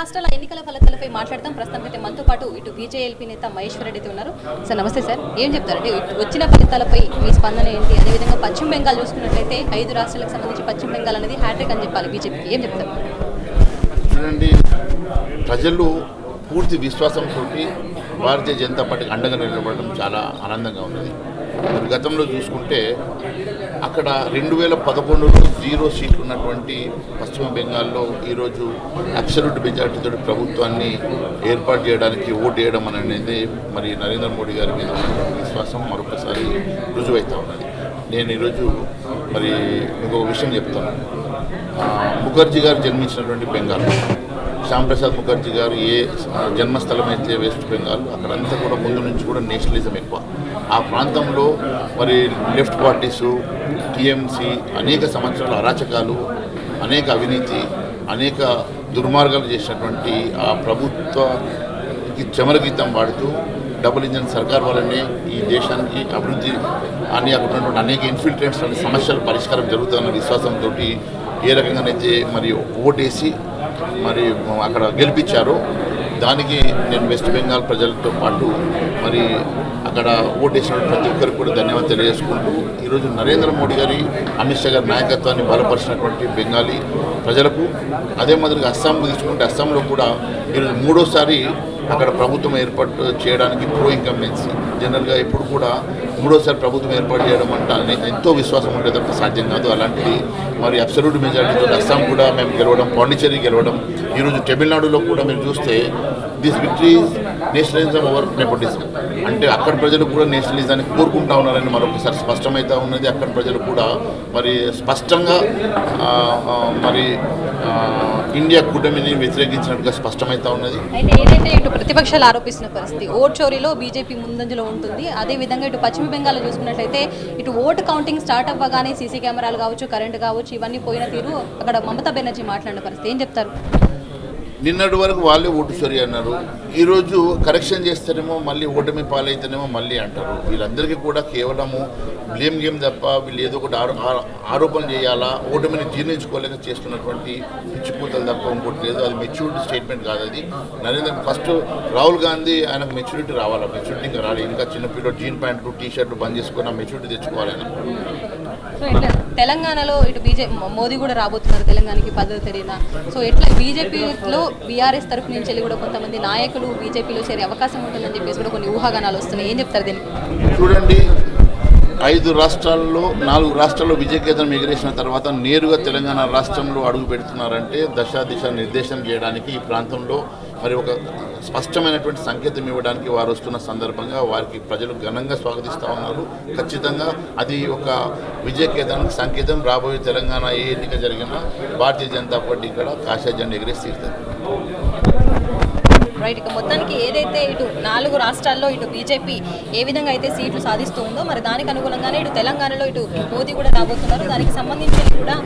రాష్ట్రాల ఎన్నికల ఫలితాలపై మాట్లాడతాం. ప్రస్తుతానికి మనతో పాటు ఇటు బీజేఎల్పీ నేత మహేశ్వర్ రెడ్డి ఉన్నారు. సార్ నమస్తే సార్, ఏం చెప్తారంటే వచ్చిన ఫలితాలపై మీ స్పందన ఏంటి? అదేవిధంగా పశ్చిమ బెంగాల్ చూసుకున్నట్లయితే 5 రాష్ట్రాలకు సంబంధించి పశ్చిమ బెంగాల్ అనేది హ్యాట్రిక్ అని చెప్పాలి బీజేపీకి, ఏం చెప్తారు? చూడండి, ప్రజలు పూర్తి విశ్వాసంతో భారతీయ జనతా పార్టీకి అండగా నిలబడడం చాలా ఆనందంగా ఉన్నది. మరి గతంలో చూసుకుంటే అక్కడ 2011లో 0 సీట్లు ఉన్నటువంటి పశ్చిమ బెంగాల్లో ఈరోజు అబ్సల్యూట్ మెజార్టీతో ప్రభుత్వాన్ని ఏర్పాటు చేయడానికి ఓటు వేయడం అనేది మరి నరేంద్ర మోడీ గారి మీద విశ్వాసం మరొకసారి రుజువైతా ఉన్నది. నేను ఈరోజు మరి మీకు ఒక విషయం చెప్తాను. ముఖర్జీ గారు జన్మించినటువంటి బెంగాల్, శ్యాంప్రసాద్ ముఖర్జీ గారు ఏ జన్మస్థలం అయితే వెస్ట్ బెంగాల్, అక్కడంతా కూడా ముందు నుంచి కూడా నేషనలిజం ఎక్కువ. ఆ ప్రాంతంలో మరి లెఫ్ట్ పార్టీసు, టీఎంసీ అనేక సంవత్సరాల అరాచకాలు, అనేక అవినీతి, అనేక దుర్మార్గాలు చేసినటువంటి ఆ ప్రభుత్వానికి చమరగీతం వాడుతూ డబుల్ ఇంజన్ సర్కార్ వల్లనే ఈ దేశానికి అభివృద్ధి అని అక్కడ ఉన్నటువంటి అనేక ఇన్ఫిల్ట్రేట్స్ అనే సమస్యల పరిష్కారం జరుగుతుందన్న విశ్వాసంతో ఏ రకంగానైతే మరి ఓటేసి మరి అక్కడ గెలిపించారో దానికి నేను వెస్ట్ బెంగాల్ ప్రజలతో పాటు మరి అక్కడ ఓటేసిన ప్రతి ఒక్కరికి కూడా ధన్యవాదాలు తెలియజేసుకుంటూ ఈరోజు నరేంద్ర మోడీ గారి, అమిత్ షా గారి నాయకత్వాన్ని బలపరిచినటువంటి బెంగాలీ ప్రజలకు, అదే మాదిరిగా అస్సాం తీసుకుంటే అస్సాంలో కూడా ఈరోజు 3వసారి అక్కడ ప్రభుత్వం ఏర్పాటు చేయడానికి ప్రో ఇన్కంబెన్సీ. జనరల్గా ఇప్పుడు కూడా 3వసారి ప్రభుత్వం ఏర్పాటు చేయడం అంటే ఎంతో విశ్వాసం ఉంటే తప్ప సాధ్యం కాదు. అలాంటిది మరి అబ్సల్యూట్ మెజారిటీతో అస్సాం కూడా మేము గెలవడం, పాండిచ్చేరి గెలవడం, ఈరోజు తమిళనాడులో కూడా మీరు చూస్తే this victory nationalism over nepotism అంటే అక్కడ ప్రజలు కూడా నేషనలిజాన్ని కోరుకుంటా ఉన్నారని మరొకసారి స్పష్టమవుతా ఉన్నది. అక్కడ ప్రజలు కూడా మరి స్పష్టంగా మరి ఇండియా కూటమిని వ్యతిరేకించినట్టుగా స్పష్టమవుతా ఉన్నది. అయితే ఏదైతే ఇటు ప్రతిపక్షాలు ఆరోపిస్తున్న పరిస్థితి, ఓట్ చోరీలో బీజేపీ ముందంజలో ఉంటుంది. అదేవిధంగా ఇటు పశ్చిమ బెంగాల్లో చూసుకున్నట్లయితే ఇటు ఓటు కౌంటింగ్ స్టార్ట్ అవ్వగానే సీసీ కెమెరాలు కావచ్చు, కరెంటు కావచ్చు, ఇవన్నీ పోయిన తీరు అక్కడ మమతా బెనర్జీ మాట్లాడిన పరిస్థితి, ఏం చెప్తారు? నిన్నటి వరకు వాళ్ళే ఓటు చోరీ అన్నారు. ఈరోజు కరెక్షన్ చేస్తేనేమో మళ్ళీ ఓటమి పాలైతేనేమో మళ్ళీ అంటారు. వీళ్ళందరికీ కూడా కేవలము బ్లేమ్ గేమ్ తప్ప వీళ్ళు ఏదో ఒకటి ఆరోపణ చేయాలా, ఓటమిని జీర్ణించుకోలేక చేస్తున్నటువంటి పిచ్చిపూతలు తప్ప ఇంకోటి లేదు. అది మెచ్యూరిటీ స్టేట్మెంట్ కాదు. అది ఫస్ట్ రాహుల్ గాంధీ ఆయనకు మెచ్యూరిటీ రావాలా, మెచ్యూరిటీ ఇంకా రాలి, ఇంకా చిన్న పిల్లలు జీన్ ప్యాంట్లు టీ-షర్ట్లు బంద్ చేసుకుని ఆ మెచ్యూరిటీ తెచ్చుకోవాలి ఆయన. సో ఇట్లా తెలంగాణలో ఇటు మోదీ కూడా రాబోతున్నారు తెలంగాణకి 10వ తేదీన. సో ఎట్లా బీజేపీలో బీఆర్ఎస్ తరఫు నుంచి వెళ్ళి కూడా కొంతమంది నాయకులు బీజేపీలో చేరే అవకాశం ఉంటుందని చెప్పేసి కూడా కొన్ని ఊహాగానాలు వస్తున్నాయి, ఏం చెప్తారు దీనికి? చూడండి, 5 రాష్ట్రాల్లో 4 రాష్ట్రాల్లో విజయకేతనం ఎగిరేసిన తర్వాత నేరుగా తెలంగాణ రాష్ట్రంలో అడుగు పెడుతున్నారంటే దిశ నిర్దేశం చేయడానికి ఈ ప్రాంతంలో మరి ఒక స్పష్టమైనటువంటి సంకేతం ఇవ్వడానికి వారు వస్తున్న సందర్భంగా వారికి ప్రజలు ఘనంగా స్వాగతిస్తూ ఉన్నారు. ఖచ్చితంగా అది ఒక విజయకేతనానికి సంకేతం. రాబోయే తెలంగాణ ఏ ఎన్నిక జరిగినా భారతీయ జనతా పార్టీ ఇక్కడ కాషాయ జెండా ఎగిరేసి తీరుతుంది. రైట్, ఇక మొత్తానికి ఏదైతే ఇటు 4 రాష్ట్రాల్లో ఇటు బీజేపీ ఏ విధంగా అయితే సీట్లు సాధిస్తూ ఉందో మరి దానికి అనుగుణంగానే ఇటు తెలంగాణలో ఇటు మోదీ కూడా రాబోతున్నారు. దానికి సంబంధించి కూడా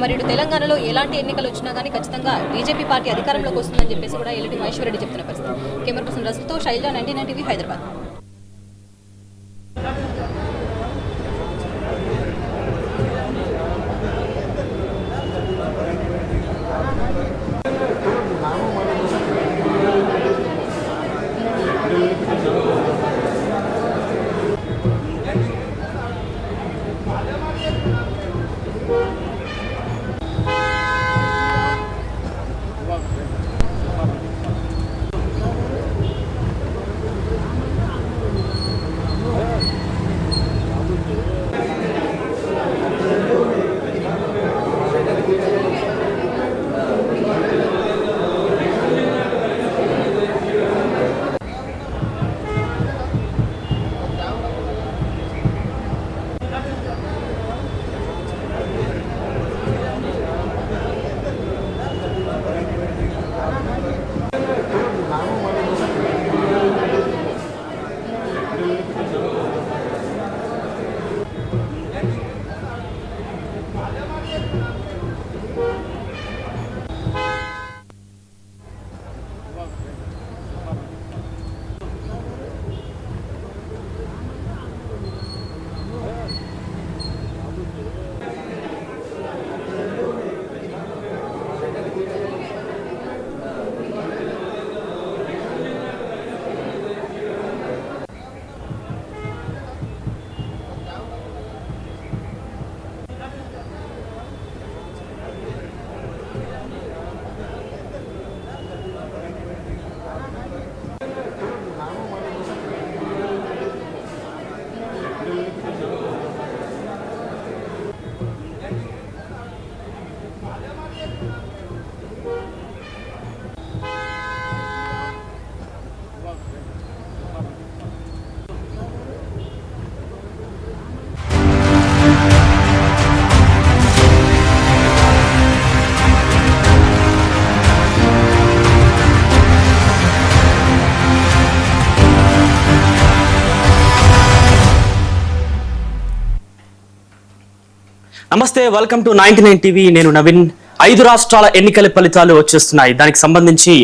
మరి ఇటు తెలంగాణలో ఎలాంటి ఎన్నికలు వచ్చినా కానీ ఖచ్చితంగా బీజేపీ పార్టీ అధికారంలోకి వస్తుందని చెప్పేసి కూడా ఎల్లుటి మహేశ్వర్ రెడ్డి చెప్తున్న పరిస్థితి. కెమెరా పర్సన్ రసల్తో శైలజ, 99 టీవీ, హైదరాబాద్. నమస్తే, వెల్కమ్ టు 99 టీవీ. నేను నవీన్. 5 రాష్ట్రాల ఎన్నికల ఫలితాలు వచ్చేస్తున్నాయి. దానికి సంబంధించి